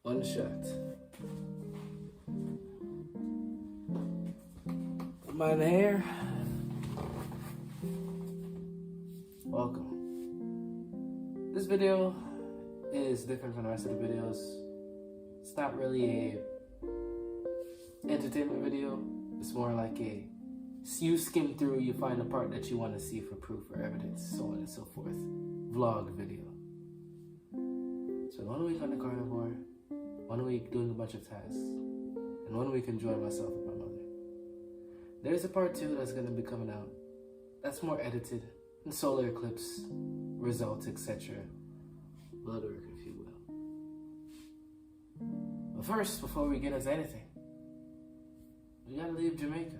One shot. My hair. Welcome. This video is different from the rest of the videos. It's not really a entertainment video. It's more like a you skim through, you find the part that you want to see for proof or evidence, so on and so forth. Vlog video. So 1 week on the carnivore, 1 week doing a bunch of tasks, and 1 week enjoying myself with my mother. There's a part 2 that's going to be coming out. That's more edited, and solar eclipse, results, etc. Blood work, if you will. But first, before we get into anything, we gotta leave Jamaica.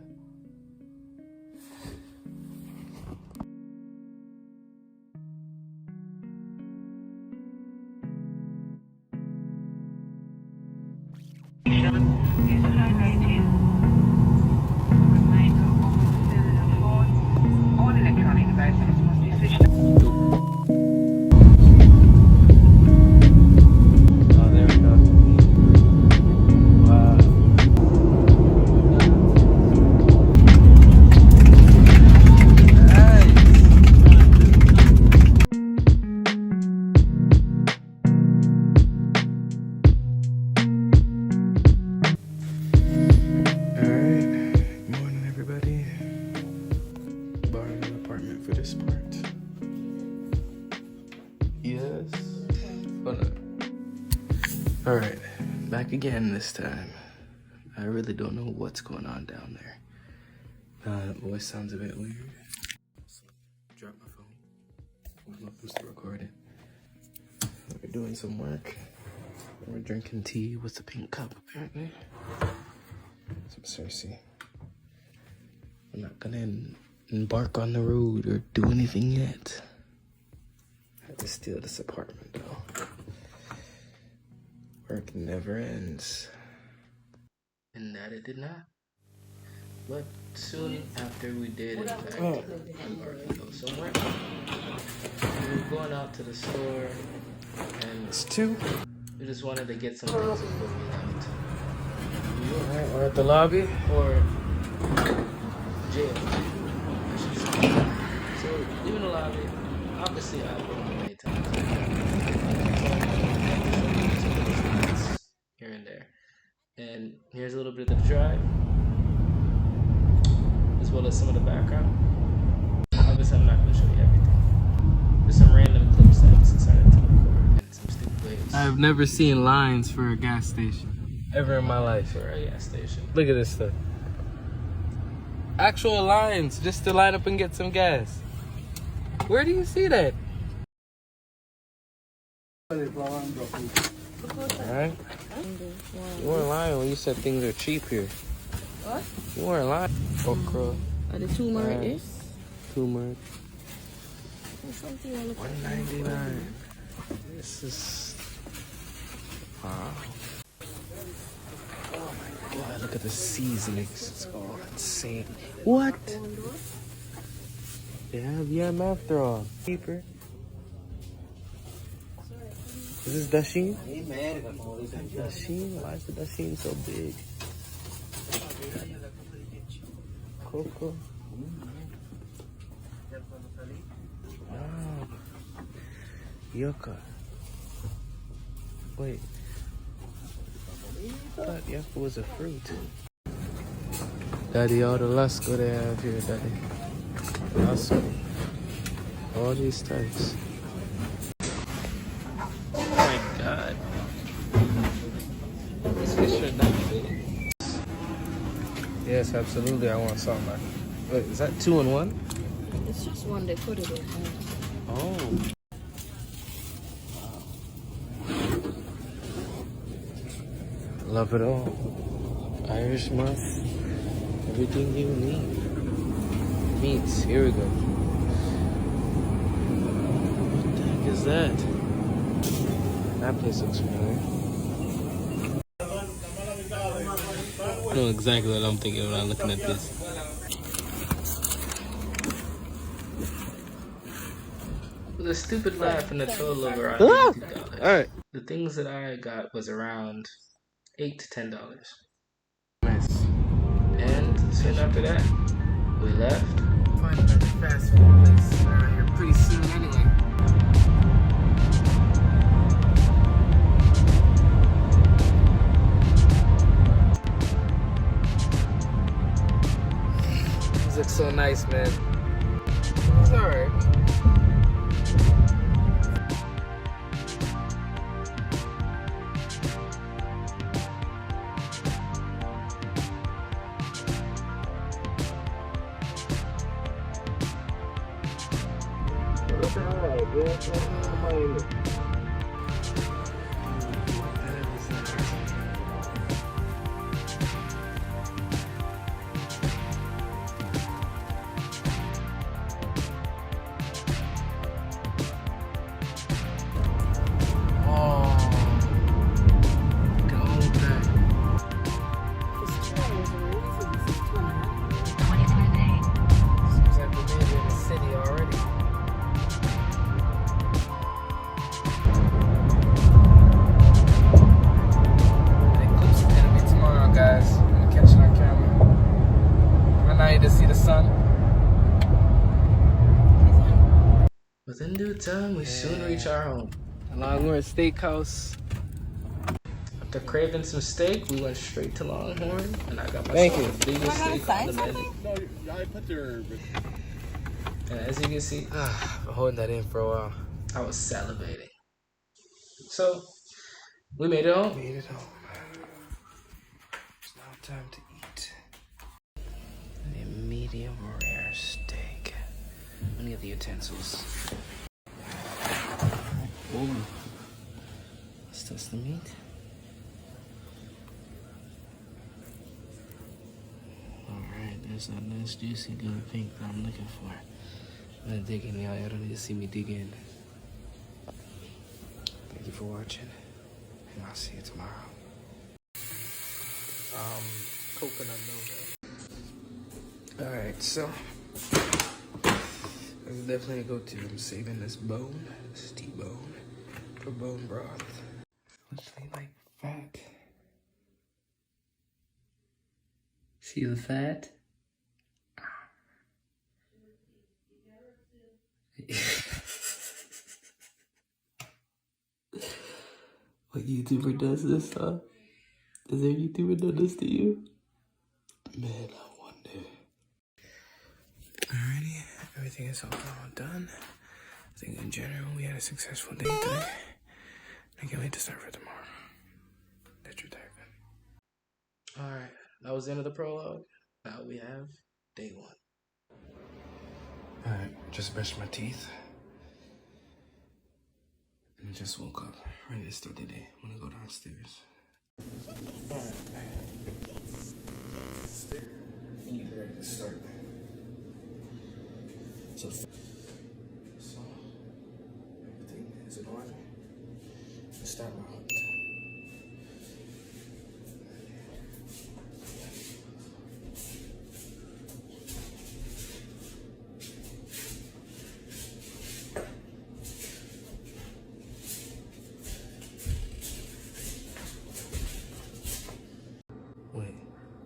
Alright, back again this time. I really don't know what's going on down there. That voice sounds a bit weird. Drop my phone. I'm supposed to record it. We're doing some work. We're drinking tea with the pink cup, apparently. Some Cersei. I'm not gonna embark on the road or do anything yet. I had to steal this apartment, though. Work never ends. And that it did not. But soon after we did, in fact, embark and go somewhere. We were going out to the store, and it's 2. We just wanted to get some things before we left. Alright, we're at the lobby, or jail, I should say. So, leaving the lobby, obviously I've been many times. Here and there. And here's a little bit of the drive, as well as some of the background. Obviously, I'm not going to show you everything. There's some random clips that I decided to record in some stupid ways. I've never seen lines for a gas station ever in my life. For a gas station. Look at this stuff. Actual lines just to line up and get some gas. Where do you see that? Alright. You weren't lying when you said things are cheap here. What? You weren't lying. Okra. Are the turmeric is? Turmeric. $1.99. This is... Wow. Oh my god, look at the seasonings. It's all insane. What? They have yam after all. Cheaper. Is this Dashin? Dashin? Why is the Dashin so big? Coco. Wow. Yucca. Wait. I thought yucca was a fruit. Daddy, all the Lasco they have here, Daddy. Awesome. All these types. God. These fish are not big. Yes, absolutely. I want some. Wait, is that 2 in 1? It's just one they put it in. Oh. Wow. Love it all. Irish muff. Everything you need. Meats. Here we go. What the heck is that? That place looks familiar. I know exactly what I'm thinking when I'm looking at this. The stupid laugh and the total of around $82. Alright. The things that I got was around $8 to $10. Nice. And soon after that, we left. Find another fast food place around here pretty soon anyway. These look so nice, man. It's alright. Within due time, we soon reach our home. Longhorn Steakhouse. After craving some steak, we went straight to Longhorn, and I got Thank myself the biggest steak on the menu. No, I put their. And as you can see, I've been holding that in for a while. I was salivating. So, we made it home. Made it home. It's now time to eat. A medium rare steak. Many of the utensils. Let's test the meat. Alright, there's that nice juicy good pink that I'm looking for. I'm gonna dig in, y'all. Y'all don't need to see me dig in. Thank you for watching, and I'll see you tomorrow. Coconut milk. Alright, so it's definitely a go-to. I'm saving this bone, this T-bone, for bone broth. Literally like fat. See the fat? What YouTuber does this, huh? Has there a YouTuber done this to you? Man, I wonder. Alrighty, everything is all done. I think in general we had a successful day today. I can't wait to start for tomorrow. Detrotiphen. Alright, that was the end of the prologue. Now we have day one. Alright, just brushed my teeth. And I just woke up, ready to start the day. I'm gonna go downstairs. Alright. Get ready to start. So everything is in order. Let's start my hunt. Wait,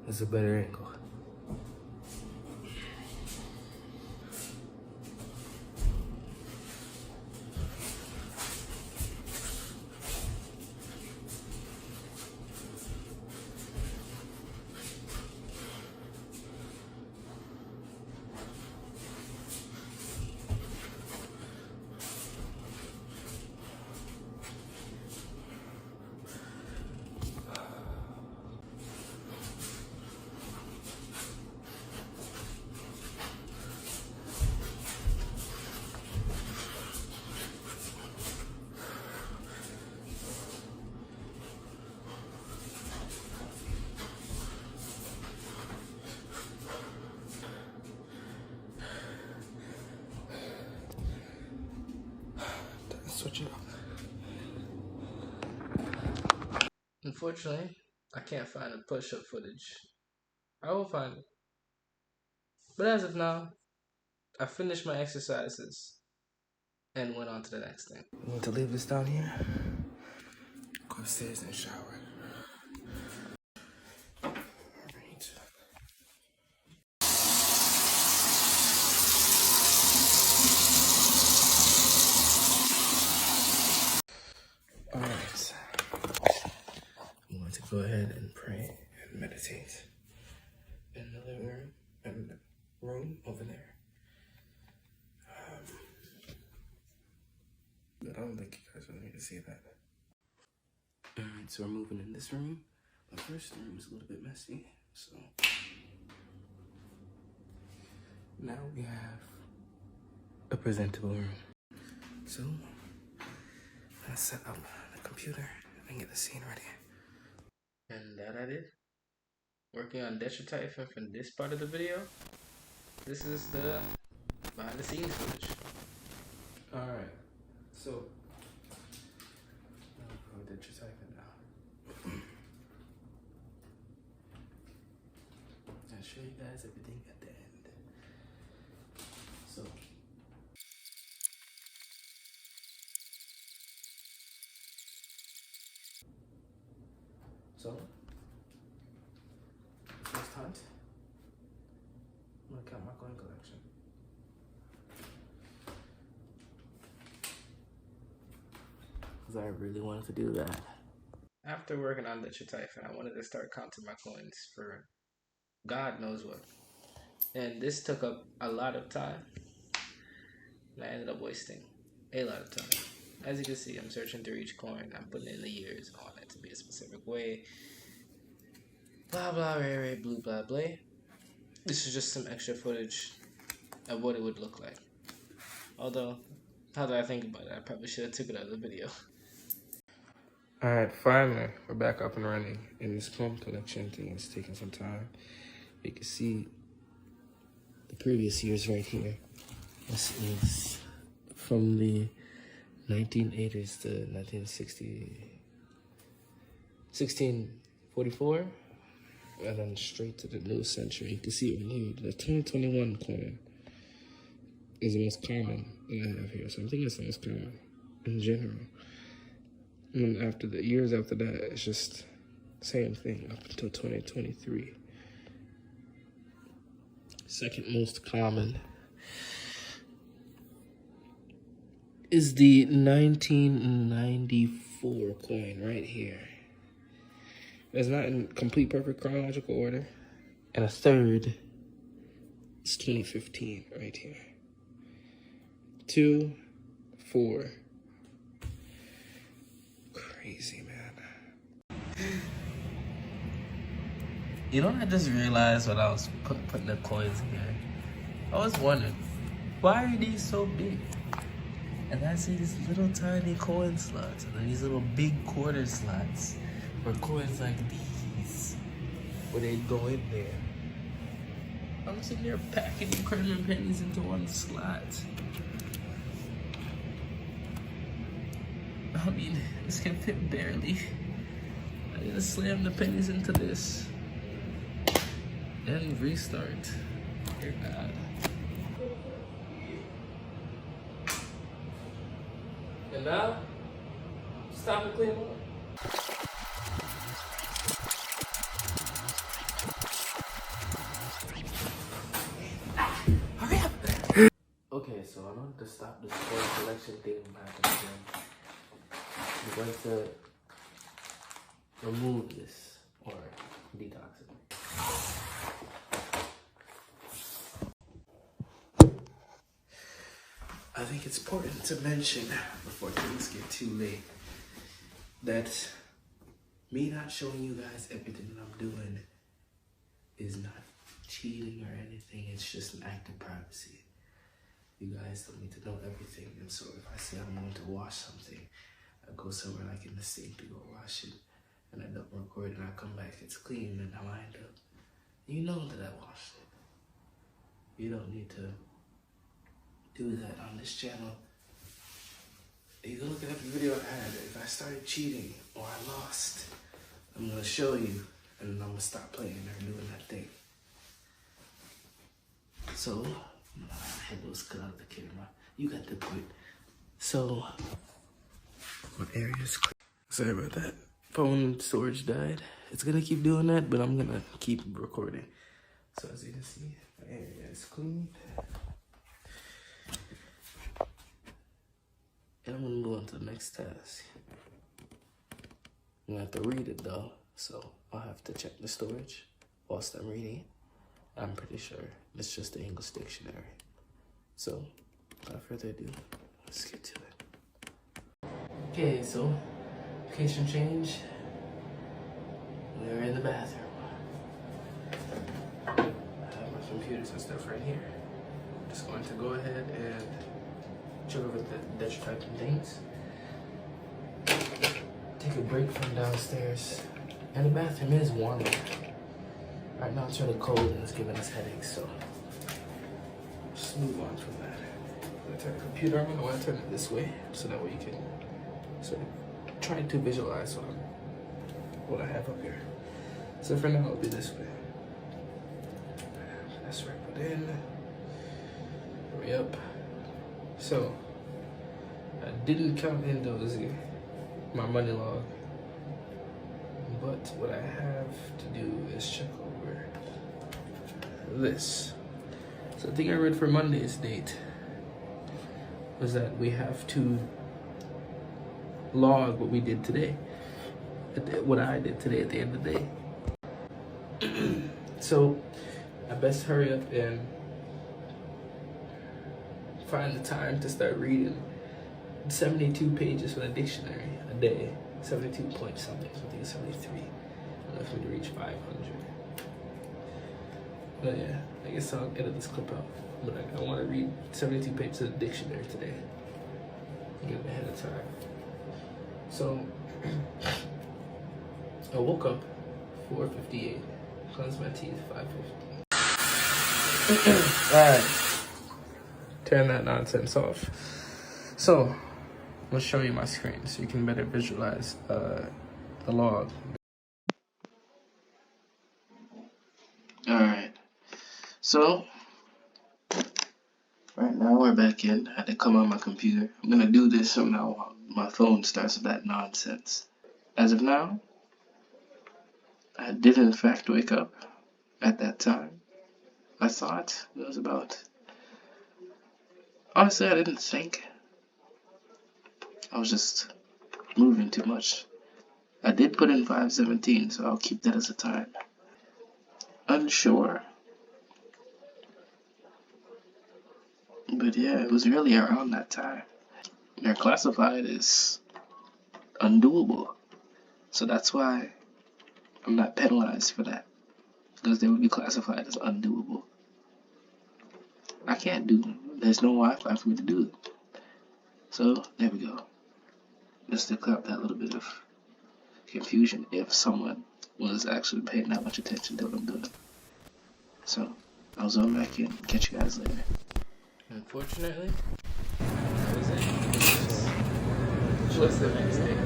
there's a better angle. Switch it up. Unfortunately, I can't find the push-up footage. I will find it. But as of now, I finished my exercises. and went on to the next thing. I need to leave this down here. Go upstairs and shower. Alright. Alright. I'm going to go ahead and pray and meditate in the living room and the room over there. But I don't think you guys really need to see that. Alright, so we're moving in this room. The first room is a little bit messy, so now we have a presentable room. So I'm gonna set up the computer and get the scene ready. And that I did. Working on Detrotiphen from this part of the video. This is the behind the scenes footage. Alright, so I'll go Detrotiphen now. I'll show you guys everything at the end. So first hunt, I'm gonna count my coin collection. Because I really wanted to do that. After working on Detrotiphen, I wanted to start counting my coins for God knows what. And this took up a lot of time. And I ended up wasting a lot of time. As you can see, I'm searching through each coin. I'm putting in the years on it to be a specific way. Blah, blah, ray, ray, blue, blah, blah. This is just some extra footage of what it would look like. Although, now that I think about it, I probably should have took it out of the video. Alright, finally, we're back up and running. And this coin collection thing is taking some time. You can see the previous years right here. This is from the 1980s to 1644, and then straight to the new century. You can see it right here. The 2021 coin is the most common that I have here, so I think it's the most common in general. And then after the years after that, it's just same thing up until 2023. Second most common is the 1994 coin right here. It's not in complete perfect chronological order. And a third is 2015 right here. 2, 4. Crazy, man. You know what I just realized when I was putting the coins here? I was wondering, why are these so big? And I see these little tiny coin slots, and then these little big quarter slots for coins like these, where they go in there. I'm sitting there packing and cramming pennies into one slot. I mean, this can fit barely. I need to slam the pennies into this and restart. Dear God. And now, stop and clean up. Hurry up! Okay, so in order to stop this coin collection thing from happening again, I'm going to remove this or detox it. I think it's important to mention before things get too late that me not showing you guys everything that I'm doing is not cheating or anything. It's just an act of privacy. You guys don't need to know everything. And so if I say I'm going to wash something, I go somewhere like in the sink to go wash it, and I don't record and I come back, it's clean, and I wind up. You know that I washed it. You don't need to do that on this channel. You can look at every video I had. If I started cheating or I lost, I'm gonna show you, and then I'm gonna stop playing or doing that thing. So, my head was cut out of the camera. You got to quit So, what area is clear? Sorry about that. Phone storage died. It's gonna keep doing that, but I'm gonna keep recording. So as you can see, my area is clean. And I'm gonna move on to the next task. I'm gonna have to read it though, so I'll have to check the storage whilst I'm reading it. I'm pretty sure it's just the English dictionary. So, without further ado, let's get to it. Okay, so location change. We're in the bathroom. I have my computers and stuff right here. I'm just going to go ahead and check over the Detrotiphen things. Take a break from downstairs. And the bathroom is warmer. Right now it's really cold and it's giving us headaches, so just move on from that. I'm gonna turn the computer on. I want to turn it this way so that way you can sort of try to visualize what I have up here. So for now, it'll be this way. That's right, put in. Hurry up. So, I didn't count in those, my money log. But what I have to do is check over this. So the thing I read for Monday's date was that we have to log what we did today. What I did today at the end of the day. So I best hurry up and find the time to start reading 72 pages from the dictionary a day. 72 point something, so I think it's 73. I don't know if we reach 500. But yeah, I guess I'll edit this clip out. But I want to read 72 pages of the dictionary today. Get it ahead of time. So I woke up 4:58. Cleansed my teeth 5:50. Alright. Turn that nonsense off. So let's show you my screen so you can better visualize the log. Alright, so right now we're back in. I had to come on my computer. I'm gonna do this from now on. My phone starts with that nonsense. As of now, I did in fact wake up at that time. I thought it was about... Honestly, I didn't think. I was just moving too much. I did put in 5:17, so I'll keep that as a time. Unsure. But yeah, it was really around that time. They're classified as undoable. So that's why I'm not penalized for that. Because they would be classified as undoable. I can't do them. There's no Wi-Fi for me to do it. So, there we go. Just to clear up that little bit of confusion if someone was actually paying that much attention to what I'm doing. So, I'll zone back in. Catch you guys later. Unfortunately, that was it. What's the next day?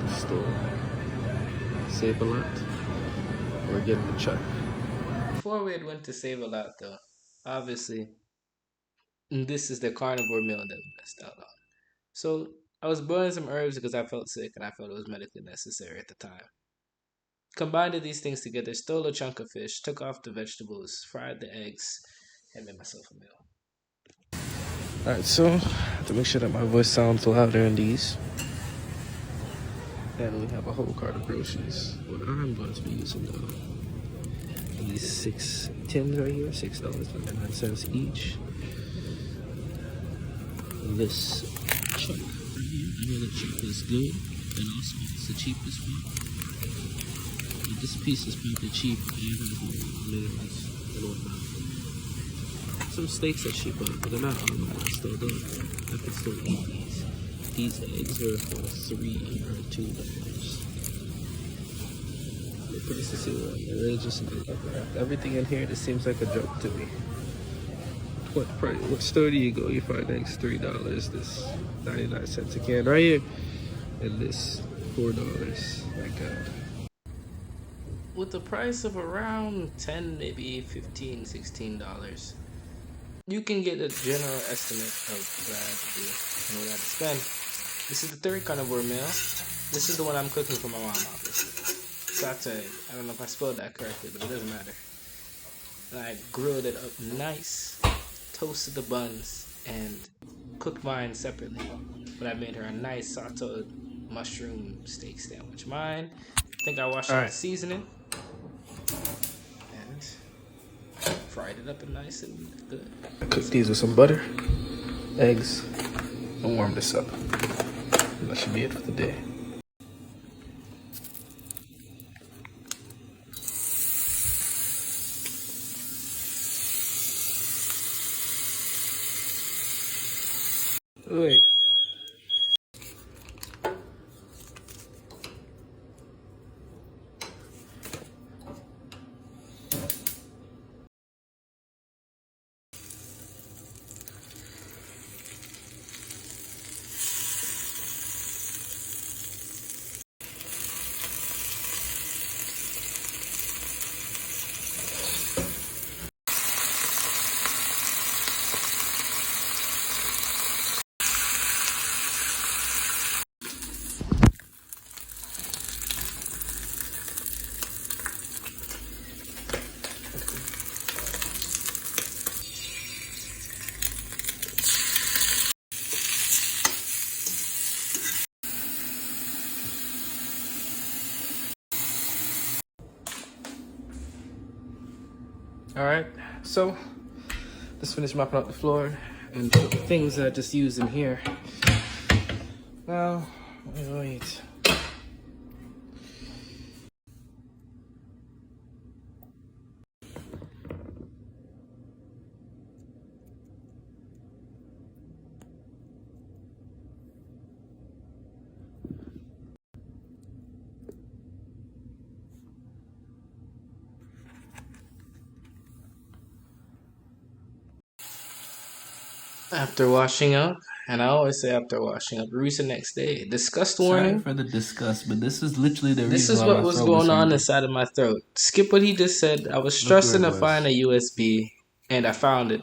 The store. Save a lot. We're getting the check. Before we had went to Save a Lot though, obviously, this is the carnivore meal that we messed out on. So I was boiling some herbs because I felt sick and I felt it was medically necessary at the time. Combined these things together, stole a chunk of fish, took off the vegetables, fried the eggs, and made myself a meal. Alright, so to make sure that my voice sounds louder in these, and we have a whole cart of groceries. What I'm going to be using though, these 6 tins right here, $6.99 each. This chuck right here, I know the chuck is good, and also it's the cheapest one. But this piece is probably cheap, and it has more minerals and whatnot. Some steaks are cheaper, but they're not all that. I can still eat these. These eggs are for $3 or $2. The prices are just everything in here. Just seems like a joke to me. What store do you go? You find eggs $3. This 99 cents a can right here, and this $4. My God. With the price of around $10, maybe $15, $16, you can get a general estimate of what I have to do and what I have to spend. This is the third carnivore meal. This is the one I'm cooking for my mom, obviously. Satay. I don't know if I spelled that correctly, but it doesn't matter. And I grilled it up nice, toasted the buns, and cooked mine separately. But I made her a nice sauteed mushroom steak sandwich. Mine, I think I washed out the seasoning and fried it up and nice and good. Cook these with some butter, eggs, and warm this up. That should be it for the day. Wait. Alright, so let's finish mopping up the floor and put the things that I just used in here. Now, wait. After washing up, and I always say after washing up, rinse the next day. Disgust warning. Sorry for the disgust, but this is literally the This reason is why what my was throat going on hurting. inside of my throat. Skip what he just said. I was Look stressing where to it find a was. USB, and I found it.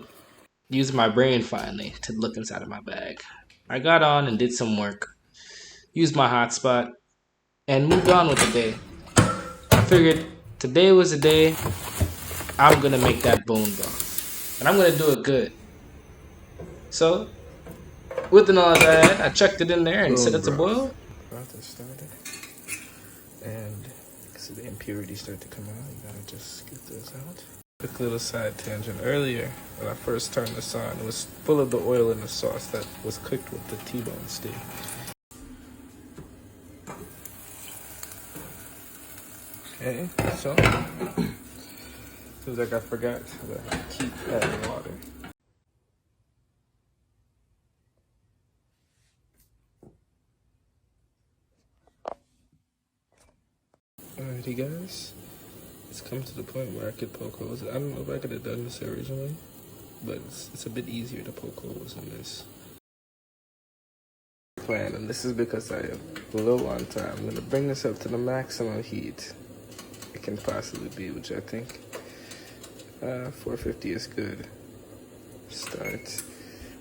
Used my brain finally to look inside of my bag. I got on and did some work. Used my hotspot, and moved on with the day. I figured today was the day I'm gonna make that bone broth, and I'm gonna do it good. So, with the knowledge I had, I chucked it in there and set it to boil. Broth has started, and so the impurities start to come out. You gotta just get those out. Quick little side tangent. Earlier, when I first turned this on, it was full of the oil in the sauce that was cooked with the T-bone steak. Okay, so seems like I forgot to keep adding water. Alrighty, guys. It's come to the point where I could poke holes. I don't know if I could have done this originally, but it's a bit easier to poke holes in this plan, and this is because I am low on time. I'm gonna bring this up to the maximum heat it can possibly be, which I think 450 is good. Start.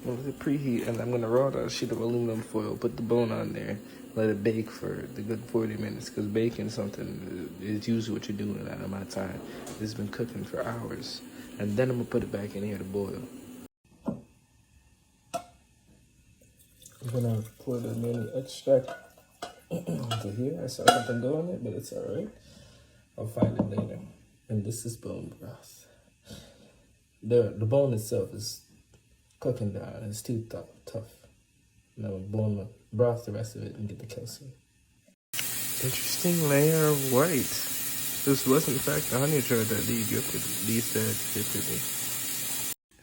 Well, the preheat, and I'm gonna roll out a sheet of aluminum foil, put the bone on there, let it bake for the good 40 minutes, because baking something is usually what you're doing at my time. It's been cooking for hours, and then I'm gonna put it back in here to boil. I'm gonna pour the mini extract into here. I saw something go in it, but it's alright. I'll find it later. And this is bone broth. The bone itself is cooking down. It's too tough. Now we'll bone the broth the rest of it and get the calcium. Interesting layer of white. This was in fact the honey jar that Lee said gifted me.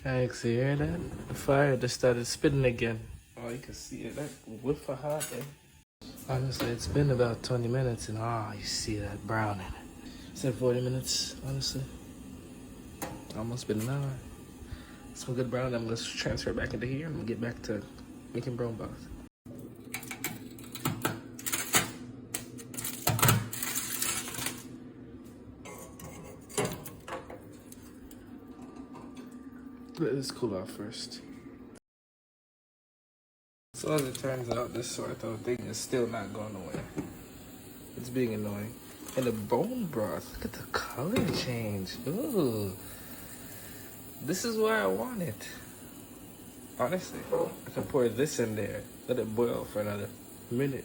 Alex, you hear that? The fire just started spitting again. Oh, you can see it. That whiff of hot, eh? Honestly, it's been about 20 minutes and you see that browning. Said 40 minutes, honestly. Almost been an hour. Some good brown. I'm gonna transfer it back into here and get back to making bone broth. Let this cool off first. So as it turns out, this sort of thing is still not going away. It's being annoying. And the bone broth, look at the color change. Ooh. This is what I want it. Honestly, I can pour this in there, let it boil for another minute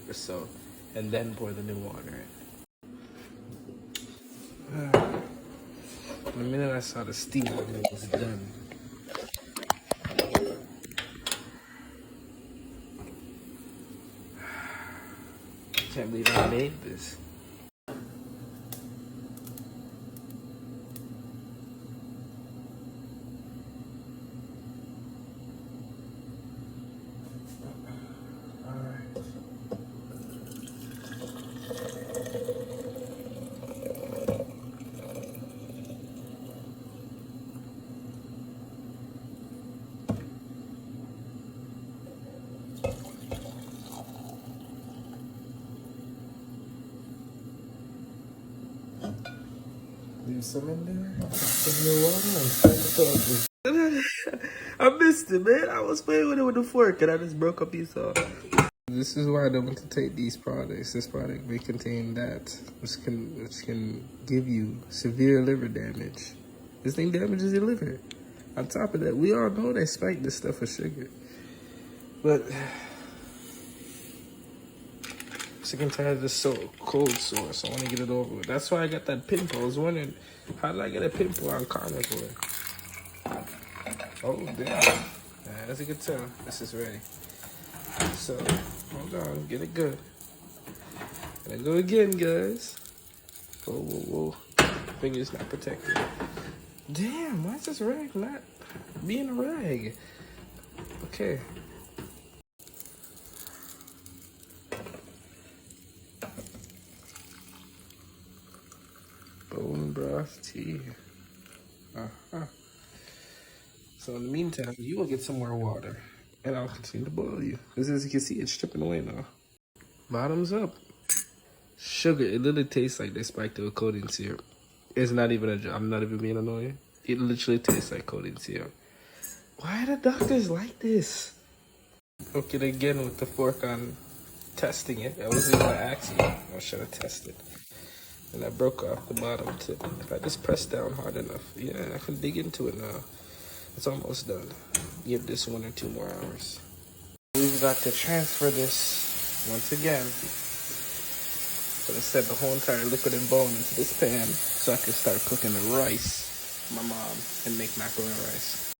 or so, and then pour the new water in. The minute I saw the steam, it was done. I can't believe I made this. Leave some in there. Some new water and I missed it, man. I was playing with it with a fork and I just broke a piece off. This is why I don't want to take these products. This product may contain that, which can give you severe liver damage. This thing damages your liver. On top of that, we all know they spike this stuff with sugar. But sick and tired of this cold sore, so I want to get it over with. That's why I got that pimple. I was wondering, how did I get a pimple on carnivore? Oh, damn. Yeah, as you can tell, this is ready. So, hold on, get it good. Gonna go again, guys. Whoa, whoa, whoa. Fingers not protected. Damn, why is this rag not being a rag? Okay. Bone broth tea. So in the meantime, you will get some more water, and I'll continue to boil you. Because as you can see, it's stripping away now. Bottoms up. Sugar, it literally tastes like they spiked it with codeine syrup. It's not even a joke. I'm not even being annoying. It literally tastes like codeine syrup. Why are the doctors like this? Okay, again with the fork on testing it. I wasn't even gonna ask you. I should have tested. And I broke off the bottom tip. If I just press down hard enough, yeah, I can dig into it now. It's almost done. Give this 1 or 2 more hours. We've got to transfer this once again. So I set the whole entire liquid and bone into this pan so I can start cooking the rice for my mom and make macaroni rice.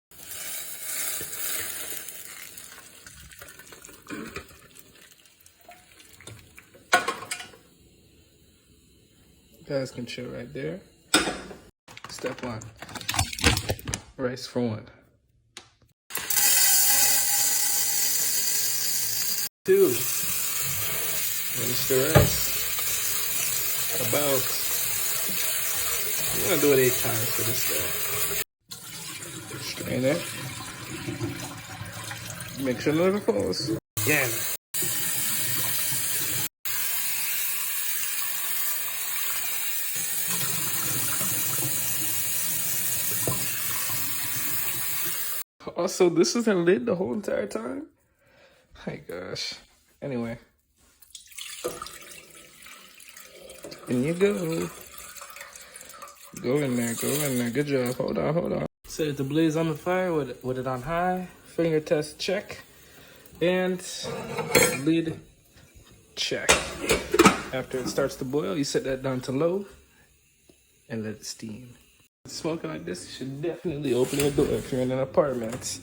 You guys can chill right there. Step 1. Rice for 1. 2. Rinse the rice. About. I'm gonna do it 8 times for this guy. Strain it. Make sure none of it falls. Again. Also, this is a lid the whole entire time? My gosh. Anyway. In you go. Go in there, go in there. Good job. Hold on, hold on. Set the blaze on the fire with it on high. Finger test check. And lid check. After it starts to boil, you set that down to low and let it steam. Smoking like this, you should definitely open your door if you're in an apartment.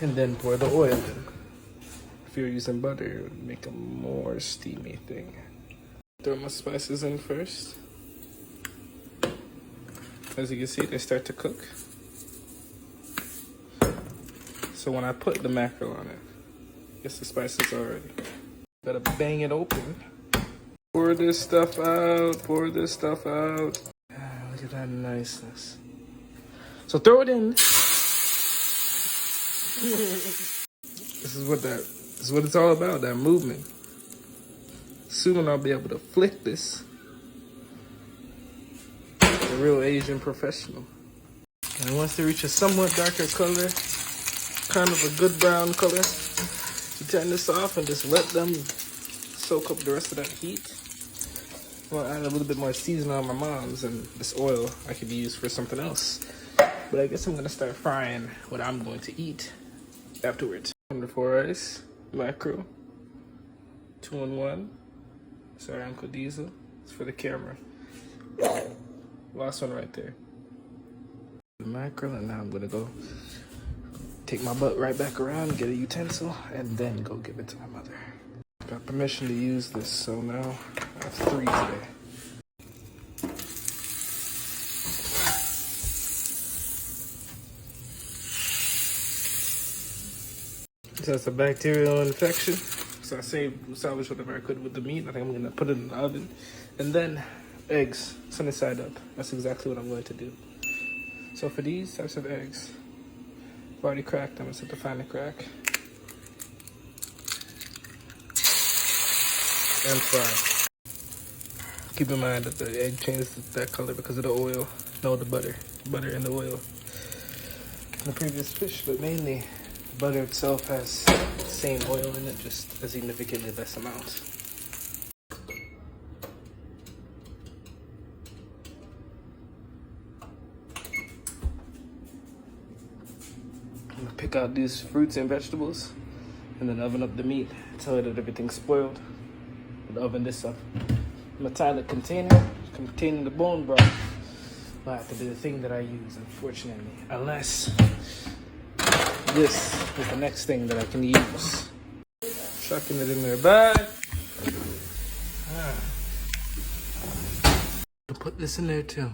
And then pour the oil in. If you're using butter, it would make a more steamy thing. Throw my spices in first. As you can see, they start to cook. So when I put the mackerel on it, guess the spices already. Gotta bang it open. Pour this stuff out, pour this stuff out. Look at that niceness. So throw it in. This is what it's all about, that movement. Soon I'll be able to flick this. The real Asian professional. And once they reach a somewhat darker color, kind of a good brown color, you turn this off and just let them soak up the rest of that heat. Well, I add a little bit more seasoning on my mom's, and this oil I could use for something else. But I guess I'm gonna start frying what I'm going to eat afterwards. Wonderful rice, macro, 2-in-1. Sorry, Uncle Diesel. It's for the camera. Last one right there. The mackerel, and now I'm gonna go take my butt right back around, get a utensil, and then go give it to my mother. Got permission to use this, so now I have 3 today. So that's a bacterial infection. So I salvaged whatever I could with the meat. I think I'm gonna put it in the oven. And then eggs, sunny side up. That's exactly what I'm going to do. So for these types of eggs, I've already cracked them. It's at the final crack. And fry. Keep in mind that the egg changes that color because of the oil. No, the butter. Butter and the oil. In the previous fish, but mainly the butter itself has the same oil in it, just a significantly less amount. I'm gonna pick out these fruits and vegetables and then oven up the meat until that everything's spoiled. And oven this up. A metallic container containing the bone broth. But I have to do the thing that I use, unfortunately, unless this is the next thing that I can use. Chucking it in there bad. Put this in there too.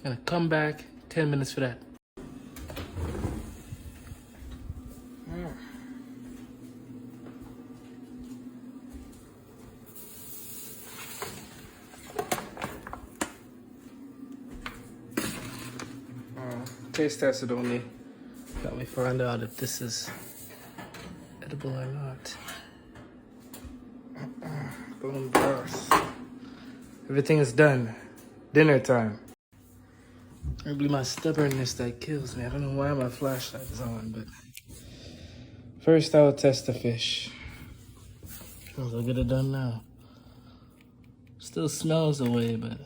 Gonna come back 10 minutes for that. Taste test it only. Let me find out if this is edible or not. Bone broth. Everything is done. Dinner time. Probably my stubbornness that kills me. I don't know why my flashlight is on, but first I'll test the fish. I'll get it done now. Still smells away, but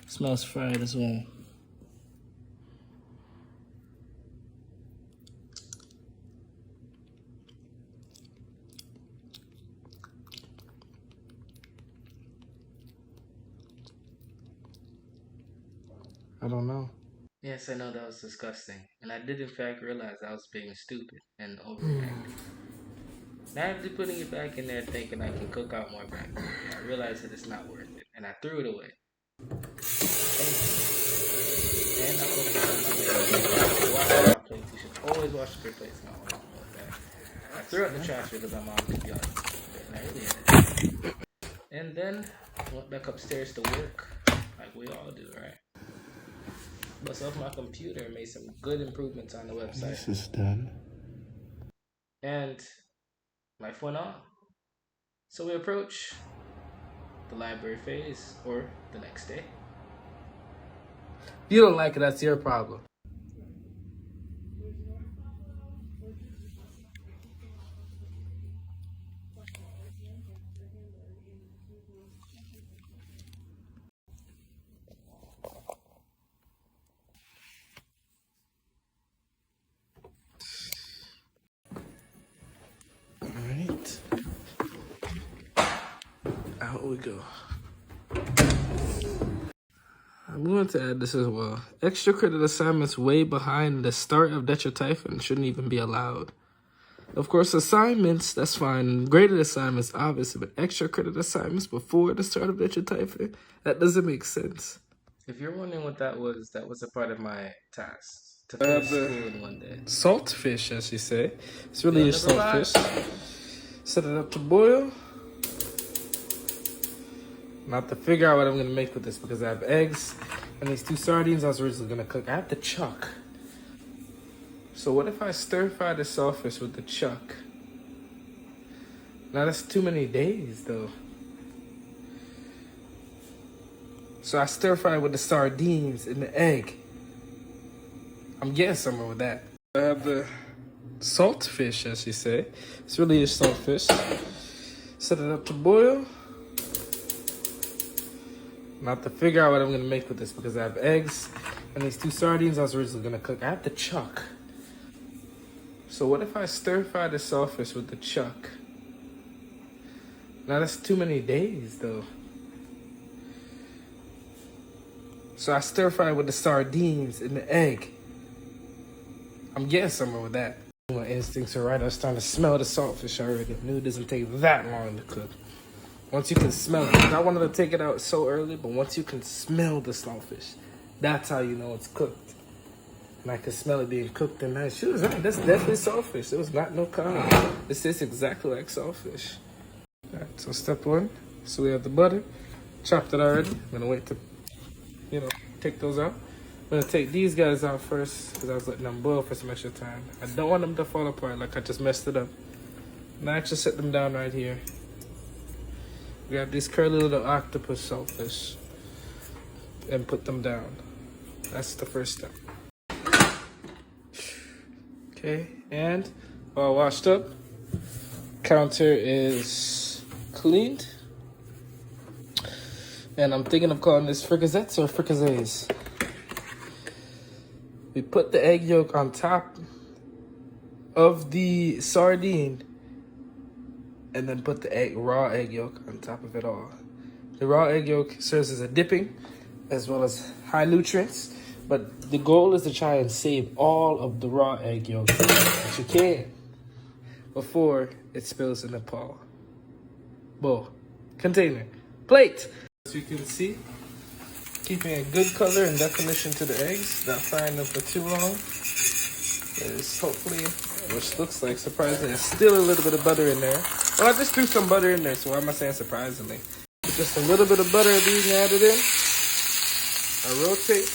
smells fried as well. I don't know. Yes, I know that was disgusting. And I did in fact realize I was being stupid and overreacting. Naively putting it back in there thinking I can cook out more bacteria. I realized that it's not worth it. And I threw it away. And I focused on washing my plates. You should always wash your plates. No, I threw out the trash because my mom could be honest. And I really had it. And then I went back upstairs to work. Like we all do, right? Bust off my computer and made some good improvements on the website. This is done. And life went on. So we approach the library phase, or the next day. If you don't like it, that's your problem. Alright. Out we go. I'm going to add this as well. Extra credit assignments way behind the start of Detrotiphen shouldn't even be allowed. Of course, assignments, that's fine. Graded assignments, obviously, but extra credit assignments before the start of Detrotiphen, that doesn't make sense. If you're wondering what that was a part of my task. To finish school in one day. Saltfish, as you say. It's really your saltfish. Set it up to boil. Now I have to figure out what I'm going to make with this because I have eggs and these 2 sardines I was originally going to cook. I have the chuck. So what if I stir fry the saltfish with the chuck? Now that's too many days though. So I stir fry with the sardines and the egg. I'm getting somewhere with that. I have the saltfish, as you say. It's really a saltfish. Set it up to boil. Now I have to figure out what I'm gonna make with this because I have eggs and these 2 sardines I was originally gonna cook. I have the chuck. So what if I stir fry the saltfish with the chuck? Now that's too many days though. So I stir fry with the sardines and the egg. I'm getting somewhere with that. My instincts are right. I was starting to smell the saltfish already. I knew it doesn't take that long to cook. Once you can smell it. I wanted to take it out so early, but once you can smell the saltfish, that's how you know it's cooked. And I can smell it being cooked and nice. She was right. That's definitely saltfish. It was not no cod. This tastes exactly like saltfish. Alright, so step 1. So we have the butter. Chopped it already. I'm gonna wait to, take those out. I'm gonna take these guys out first because I was letting them boil for some extra time. I don't want them to fall apart like I just messed it up. And I actually set them down right here. We have these curly little octopus saltfish and put them down. That's the first step. Okay, and all washed up. Counter is cleaned. And I'm thinking of calling this fricassettes or fricassees. We put the egg yolk on top of the sardine and then put the raw egg yolk on top of it all. The raw egg yolk serves as a dipping as well as high nutrients, but the goal is to try and save all of the raw egg yolk that you can before it spills in the bowl, container, plate. As you can see, keeping a good color and definition to the eggs, not frying them for too long. There's hopefully, which looks like surprisingly, there's still a little bit of butter in there. Well, I just threw some butter in there, so why am I saying surprisingly? Just a little bit of butter being added in. I rotate.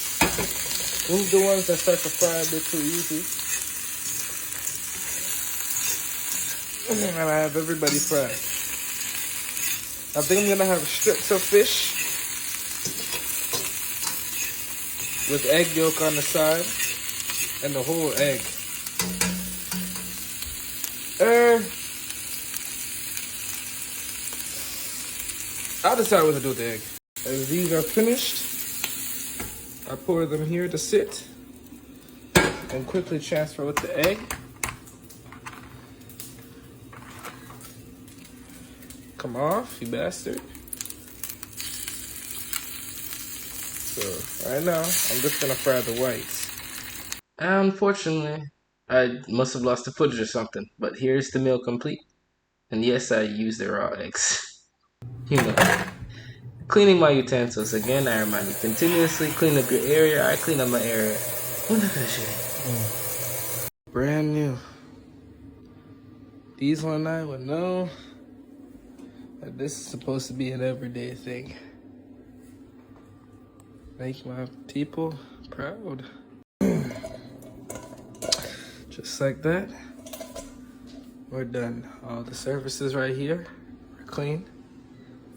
Move the ones that start to fry a bit too easy. And I have everybody fried. I think I'm gonna have strips of fish with egg yolk on the side and the whole egg. I'll decide what to do with the egg. As these are finished, I pour them here to sit and quickly transfer with the egg. Come off, you bastard. So right now, I'm just gonna fry the whites. Unfortunately, I must have lost the footage or something, but here's the meal complete. And yes, I used the raw eggs. Cleaning my utensils. Again, I remind you, continuously clean up your area. I clean up my area. Look at that shit. Brand new. These one I would know that this is supposed to be an everyday thing. Make my people proud. Just like that. We're done. All the surfaces right here are clean.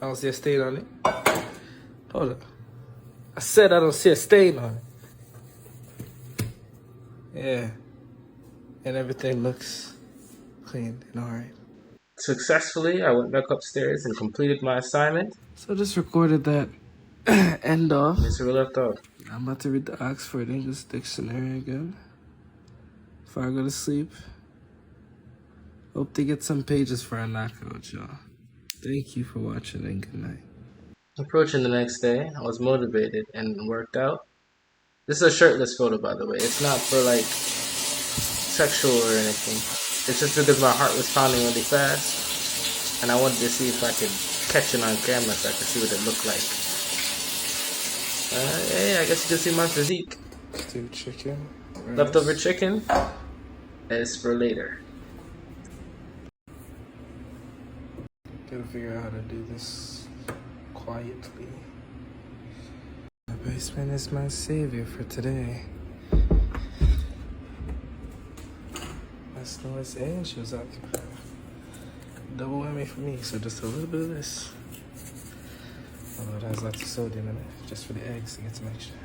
I don't see a stain on it. Hold up. I said I don't see a stain on it. Yeah. And everything looks clean and alright. Successfully, I went back upstairs and completed my assignment. So just recorded that end off. That's where we left off. I'm about to read the Oxford English Dictionary again before I go to sleep. Hope to get some pages for a knockout, y'all. Thank you for watching and good night. Approaching the next day, I was motivated and worked out. This is a shirtless photo, by the way. It's not for like sexual or anything. It's just because my heart was pounding really fast and I wanted to see if I could catch it on camera so I could see what it looked like. Hey, I guess you can see my physique. Stewed chicken. Leftover chicken is for later. Gotta figure out how to do this quietly. The basement is my savior for today. That's noise and she was occupied. Double whammy for me, so just a little bit of this. Although it has lots of sodium in it, just for the eggs to get some extra.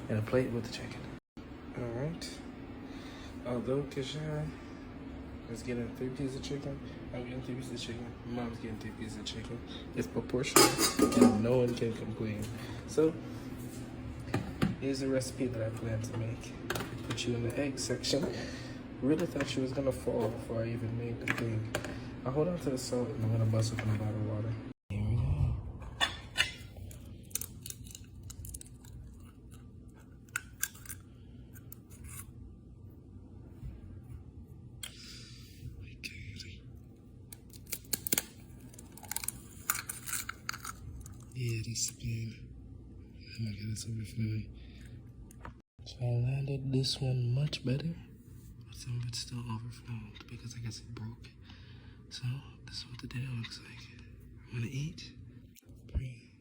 And a plate with the chicken. Alright. Although Kishan is getting 3 pieces of chicken, I'm getting 3 pieces of chicken, Mom's getting 3 pieces of chicken. It's proportional and no one can complain. So, here's a recipe that I plan to make. Put you in the egg section. Really thought she was gonna fall before I even made the thing. I'll hold on to the salt and I'm gonna bust open a bottle of water. Here we go. Yeah, that's the plan. Oh my god, it's overflowing. So I landed this one much better, but some of it's still overflowing because I guess it broke. So this is what the dinner looks like. I'm gonna eat, pray,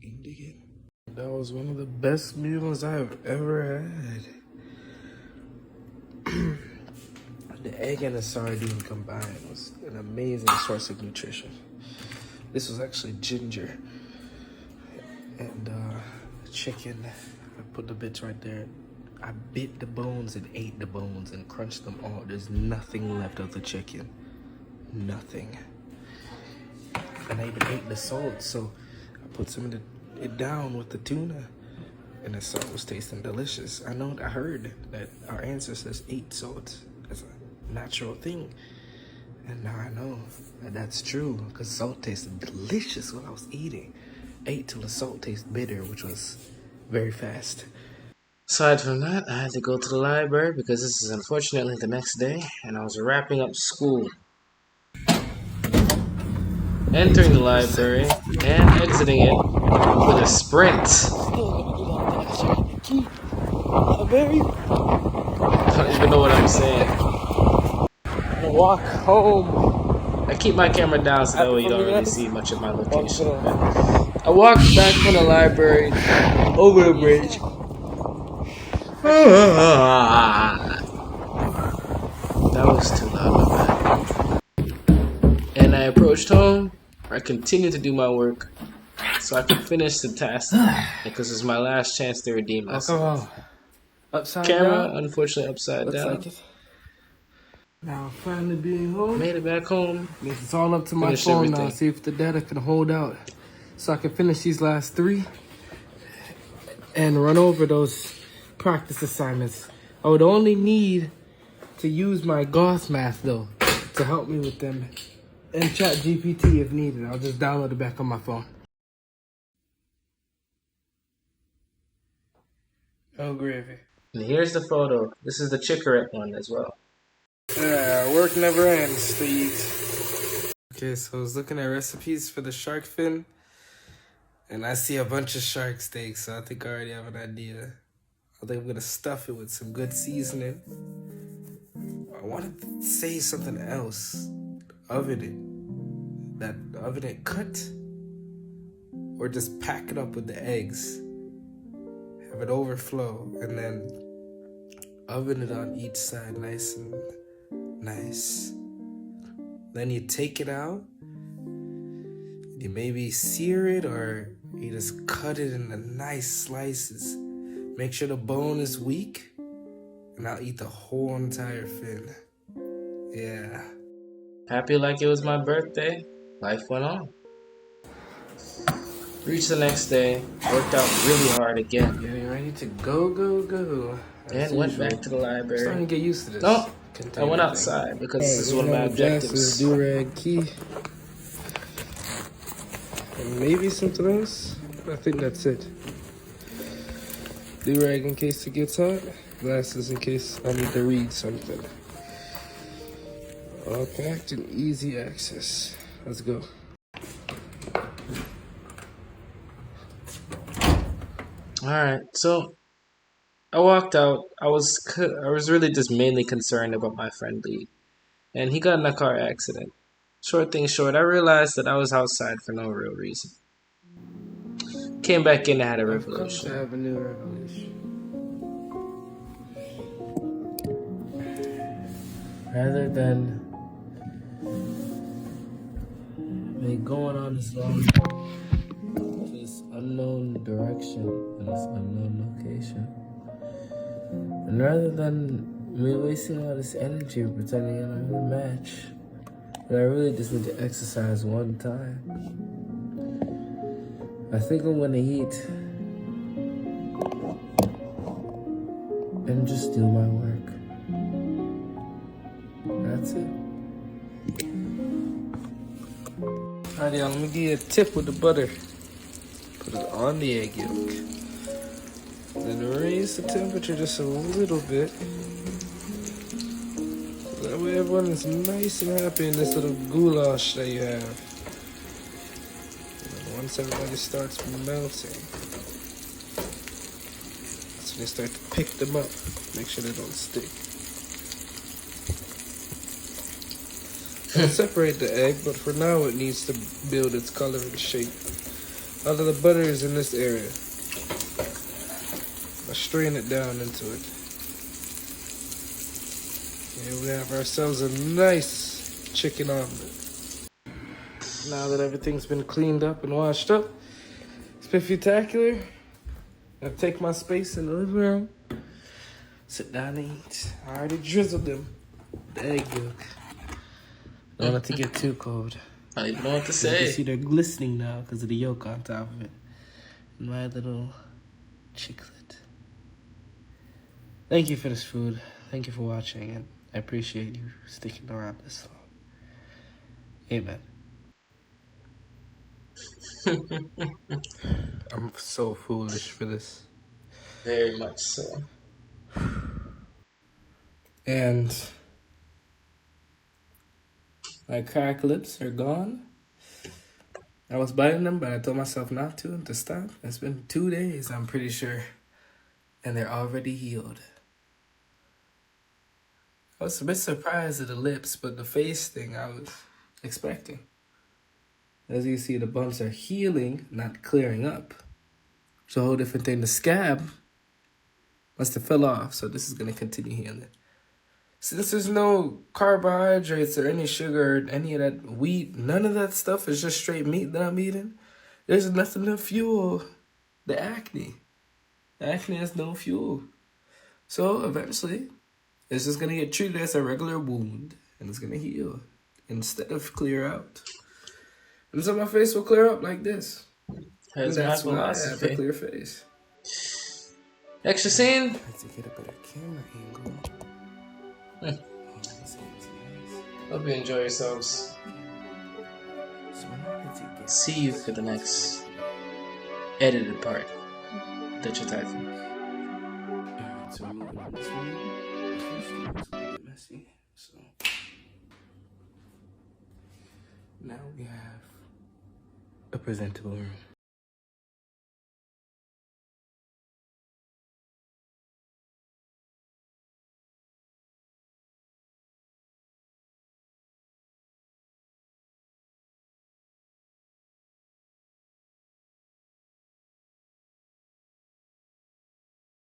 and dig in. That was one of the best meals I've ever had. The egg and the sardine combined was an amazing source of nutrition. This was actually ginger and chicken. I put the bits right there. I bit the bones and ate the bones and crunched them all. There's nothing left of the chicken. Nothing. And I even ate the salt, so I put some of it down with the tuna. And the salt was tasting delicious. I heard that our ancestors ate salt as a natural thing. And now I know that that's true, because salt tasted delicious when I was eating. Ate till the salt tasted bitter, which was very fast. Aside from that, I had to go to the library because this is unfortunately the next day, and I was wrapping up school. Entering the library and exiting it with a sprint. I don't even know what I'm saying. Walk home. I keep my camera down so that way you don't really see much of my location. I walked back from the library over the bridge. That was too loud. And I approached home. I continued to do my work so I could finish the task because it's my last chance to redeem myself. Upside camera, down? Unfortunately, upside Looks down. Like it. Now, finally being home. Made it back home. It's all up to my phone now. See if the data can hold out. So I can finish these last 3 and run over those practice assignments. I would only need to use my Goth math, though, to help me with them. And ChatGPT if needed. I'll just download it back on my phone. Oh, gravy. And here's the photo. This is the chicorette one as well. Work never ends, Steve. Okay, so I was looking at recipes for the shark fin, and I see a bunch of shark steaks, so I think I already have an idea. I think I'm gonna stuff it with some good seasoning. I want to say something else. Oven it cut, or just pack it up with the eggs. Have it overflow, and then oven it on each side, nice and nice. Then you take it out. You maybe sear it, or you just cut it into nice slices. Make sure the bone is weak, and I'll eat the whole entire fin. Yeah. Happy like it was my birthday. Life went on. Reached the next day, worked out really hard again. Getting ready to go. And went back to the library. I'm starting to get used to this. No, I went outside because this is one of my objectives. Do-rag key. And maybe something else. I think that's it. Do-rag in case it gets hot. Glasses in case I need to read something. All packed and easy access. Let's go. Alright, so I walked out. I was really just mainly concerned about my friend Lee. And he got in a car accident. Short thing short, I realized that I was outside for no real reason. Came back in and had a revolution. I have a new revolution. Rather than like going on this long to this unknown direction and this unknown location. And rather than me wasting all this energy pretending I'm in a match, but I really just need to exercise one time. I think I'm gonna eat and just do my work. That's it. Alright, y'all, let me give you a tip with the butter. Put it on the egg yolk. Then raise the temperature just a little bit. So that way everyone is nice and happy in this little goulash that you have. And then once everybody starts melting, so they start to pick them up. Make sure they don't stick. I'll separate the egg, but for now it needs to build its color and shape. All of the butter is in this area. I strain it down into it. Here we have ourselves a nice chicken omelet. Now that everything's been cleaned up and washed up, it's been spectacular. I take my space in the living room, sit down and eat. I already drizzled them, the egg yolk. Don't want it to get too cold. I don't even know what to You say. can see they're glistening now because of the yolk on top of it. And my little chiclet. Thank you for this food. Thank you for watching, and I appreciate you sticking around this long. Amen. I'm so foolish for this. Very much so. And my crack lips are gone. I was biting them, but I told myself not to and to stop. It's been 2 days, I'm pretty sure. And they're already healed. I was a bit surprised at the lips, but the face thing I was expecting. As you see, the bumps are healing, not clearing up. It's a whole different thing. The scab must have fell off, so this is going to continue healing. Since there's no carbohydrates or any sugar or any of that wheat, none of that stuff is just straight meat that I'm eating. There's nothing to fuel the acne. The acne has no fuel. So eventually, it's just going to get treated as a regular wound, and it's going to heal instead of clear out. And so my face will clear up like this. And that's why I have a clear face. Extra scene. I have to get a better camera angle. Hope you enjoy yourselves. See you for the next edited part. Detrotiphen. So we're moving on this one. It's a little bit messy. So now we have a presentable room.